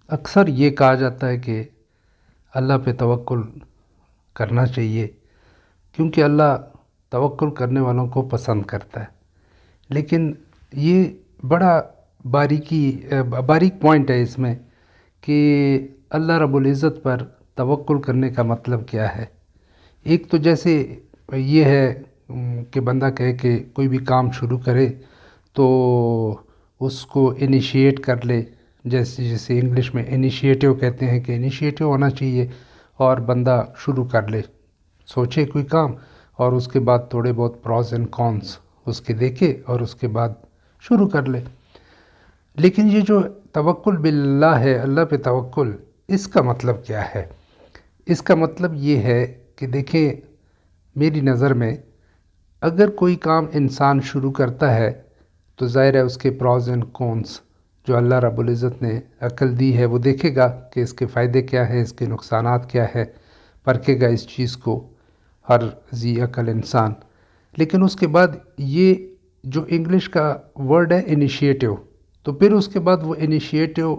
اکثر یہ کہا جاتا ہے کہ اللہ پہ توکل کرنا چاہیے کیونکہ اللہ توکل کرنے والوں کو پسند کرتا ہے، لیکن یہ بڑا باریک پوائنٹ ہے اس میں کہ اللہ رب العزت پر توکل کرنے کا مطلب کیا ہے۔ ایک تو جیسے یہ ہے کہ بندہ کہے کہ کوئی بھی کام شروع کرے تو اس کو انیشیٹ کر لے، جیسے انگلش میں انیشیٹو کہتے ہیں کہ انیشیٹو ہونا چاہیے، اور بندہ شروع کر لے، سوچے کوئی کام اور اس کے بعد تھوڑے بہت پروز اینڈ کونس اس کے دیکھے اور اس کے بعد شروع کر لے۔ لیکن یہ جو توکل باللہ ہے، اللہ پہ توکل، اس کا مطلب کیا ہے؟ اس کا مطلب یہ ہے کہ دیکھیں، میری نظر میں اگر کوئی کام انسان شروع کرتا ہے تو ظاہر ہے اس کے پروز اینڈ کونس جو اللہ رب العزت نے عقل دی ہے وہ دیکھے گا کہ اس کے فائدے کیا ہیں، اس کے نقصانات کیا ہے، پرکھے گا اس چیز کو ہر ذی عقل انسان۔ لیکن اس کے بعد یہ جو انگلش کا ورڈ ہے انیشیٹو، تو پھر اس کے بعد وہ انیشیٹو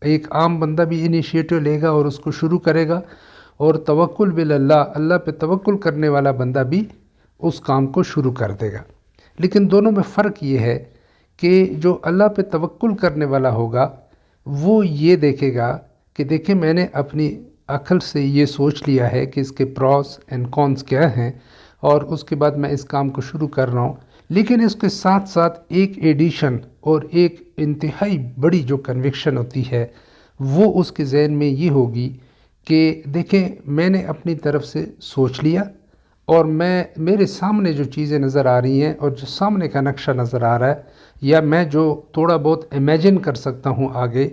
ایک عام بندہ بھی انیشیٹو لے گا اور اس کو شروع کرے گا، اور توکل باللہ، اللہ پہ توکل کرنے والا بندہ بھی اس کام کو شروع کر دے گا۔ لیکن دونوں میں فرق یہ ہے کہ جو اللہ پہ توکل کرنے والا ہوگا وہ یہ دیکھے گا کہ دیکھیں میں نے اپنی عقل سے یہ سوچ لیا ہے کہ اس کے پروز اینڈ کونس کیا ہیں، اور اس کے بعد میں اس کام کو شروع کر رہا ہوں۔ لیکن اس کے ساتھ ساتھ ایک ایڈیشن اور ایک انتہائی بڑی جو کنوکشن ہوتی ہے وہ اس کے ذہن میں یہ ہوگی کہ دیکھیں میں نے اپنی طرف سے سوچ لیا، اور میرے سامنے جو چیزیں نظر آ رہی ہیں اور جو سامنے کا نقشہ نظر آ رہا ہے، یا میں جو تھوڑا بہت امیجن کر سکتا ہوں آگے،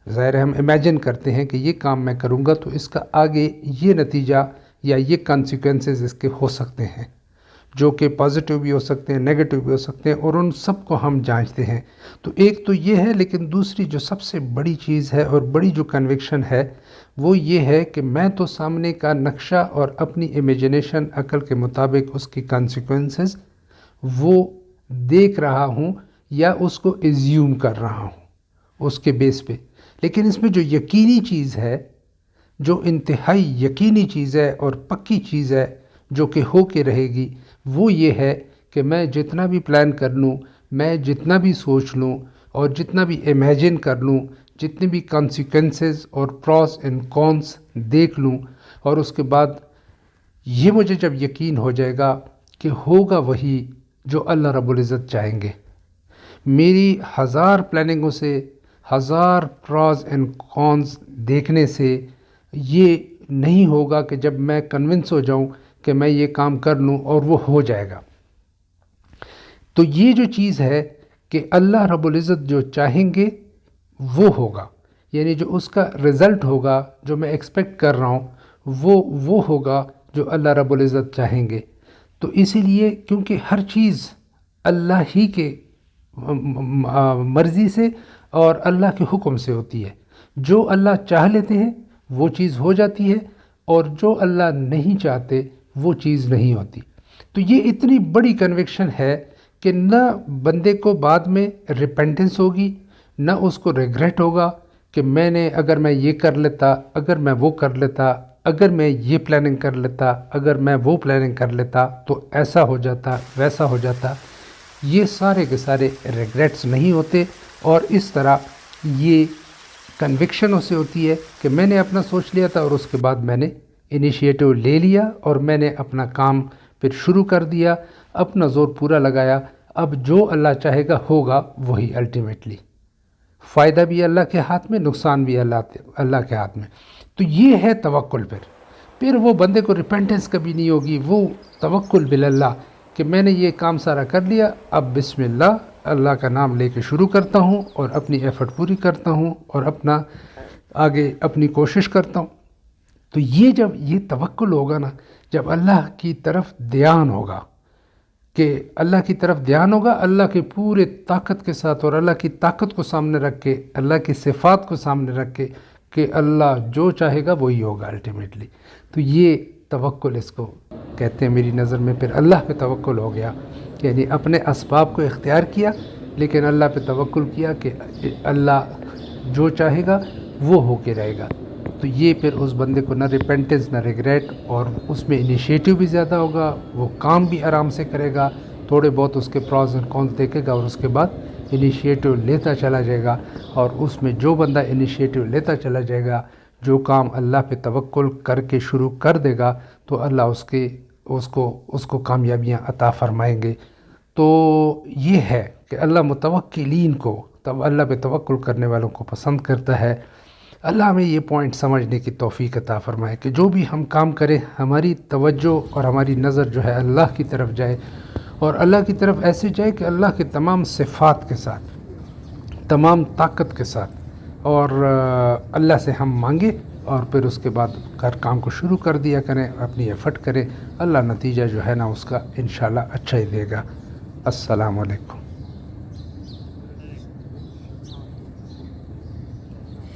ظاہر ہے ہم امیجن کرتے ہیں کہ یہ کام میں کروں گا تو اس کا آگے یہ نتیجہ یا یہ کانسیکوینسز اس کے ہو سکتے ہیں، جو کہ پازیٹیو بھی ہو سکتے ہیں، نیگیٹو بھی ہو سکتے ہیں، اور ان سب کو ہم جانچتے ہیں۔ تو ایک تو یہ ہے، لیکن دوسری جو سب سے بڑی چیز ہے اور بڑی جو کنوکشن ہے وہ یہ ہے کہ میں تو سامنے کا نقشہ اور اپنی امیجنیشن عقل کے مطابق اس کی کانسیکوینسز وہ دیکھ رہا ہوں یا اس کو ایزیوم کر رہا ہوں اس کے بیس پہ۔ لیکن اس میں جو یقینی چیز ہے، جو انتہائی یقینی چیز ہے اور پکی چیز ہے جو کہ ہو کے رہے گی، وہ یہ ہے کہ میں جتنا بھی پلان کر لوں، میں جتنا بھی سوچ لوں اور جتنا بھی امیجن کر لوں، جتنے بھی کانسیکوینسز اور پروز اینڈ کونس دیکھ لوں، اور اس کے بعد یہ مجھے جب یقین ہو جائے گا کہ ہوگا وہی جو اللہ رب العزت چاہیں گے، میری ہزار پلاننگوں سے، ہزار پروز اینڈ کونس دیکھنے سے یہ نہیں ہوگا کہ جب میں کنونس ہو جاؤں کہ میں یہ کام کر لوں اور وہ ہو جائے گا۔ تو یہ جو چیز ہے کہ اللہ رب العزت جو چاہیں گے وہ ہوگا، یعنی جو اس کا رزلٹ ہوگا جو میں ایکسپیکٹ کر رہا ہوں وہ ہوگا جو اللہ رب العزت چاہیں گے۔ تو اسی لیے کیونکہ ہر چیز اللہ ہی کے مرضی سے اور اللہ کے حکم سے ہوتی ہے، جو اللہ چاہ لیتے ہیں وہ چیز ہو جاتی ہے، اور جو اللہ نہیں چاہتے وہ چیز نہیں ہوتی۔ تو یہ اتنی بڑی کنوکشن ہے کہ نہ بندے کو بعد میں ریپینٹنس ہوگی، نہ اس کو ریگریٹ ہوگا کہ اگر میں یہ کر لیتا، اگر میں وہ کر لیتا، اگر میں یہ پلاننگ کر لیتا، اگر میں وہ پلاننگ کر لیتا تو ایسا ہو جاتا، ویسا ہو جاتا۔ یہ سارے کے سارے ریگریٹس نہیں ہوتے، اور اس طرح یہ کنوکشن سے ہوتی ہے کہ میں نے اپنا سوچ لیا تھا اور اس کے بعد میں نے انیشیٹو لے لیا اور میں نے اپنا کام پھر شروع کر دیا، اپنا زور پورا لگایا۔ اب جو اللہ چاہے گا ہوگا وہی الٹیمیٹلی، فائدہ بھی اللہ کے ہاتھ میں، نقصان بھی اللہ کے ہاتھ میں۔ تو یہ ہے توکل۔ پھر وہ بندے کو ریپینٹنس کبھی نہیں ہوگی، وہ توکل باللہ کہ میں نے یہ کام سارا کر لیا، اب بسم اللہ کا نام لے کے شروع کرتا ہوں اور اپنی ایفرٹ پوری کرتا ہوں اور آگے اپنی کوشش کرتا ہوں۔ تو یہ جب یہ توکل ہوگا نا، جب اللہ کی طرف دھیان ہوگا، کہ اللہ کی طرف دھیان ہوگا، اللہ کے پورے طاقت کے ساتھ اور اللہ کی طاقت کو سامنے رکھ کے، اللہ کی صفات کو سامنے رکھ کے کہ اللہ جو چاہے گا وہی ہوگا الٹیمیٹلی۔ تو یہ توکل اس کو کہتے ہیں میری نظر میں۔ پھر اللہ پہ توکل ہو گیا، یعنی اپنے اسباب کو اختیار کیا لیکن اللہ پہ توکل کیا کہ اللہ جو چاہے گا وہ ہو کے رہے گا. تو یہ پھر اس بندے کو نہ ریپینٹنس نہ ریگریٹ، اور اس میں انیشیٹو بھی زیادہ ہوگا، وہ کام بھی آرام سے کرے گا، تھوڑے بہت اس کے پرائز اینڈ کونس دیکھے گا اور اس کے بعد انیشیٹو لیتا چلا جائے گا. اور اس میں جو بندہ انیشیٹو لیتا چلا جائے گا، جو کام اللہ پہ توکل کر کے شروع کر دے گا، تو اللہ اس کو کامیابیاں عطا فرمائیں گے. تو یہ ہے کہ اللہ متوکلین کو، تب اللہ پہ توکل کرنے والوں کو پسند کرتا ہے. اللہ ہمیں یہ پوائنٹ سمجھنے کی توفیق عطا فرمائے کہ جو بھی ہم کام کریں ہماری توجہ اور ہماری نظر جو ہے اللہ کی طرف جائے، اور اللہ کی طرف ایسے جائے کہ اللہ کے تمام صفات کے ساتھ، تمام طاقت کے ساتھ، اور اللہ سے ہم مانگے، اور پھر اس کے بعد ہر کام کو شروع کر دیا کریں، اپنی ایفرٹ کریں. اللہ نتیجہ جو ہے نا اس کا انشاءاللہ اچھا ہی دے گا. السلام علیکم.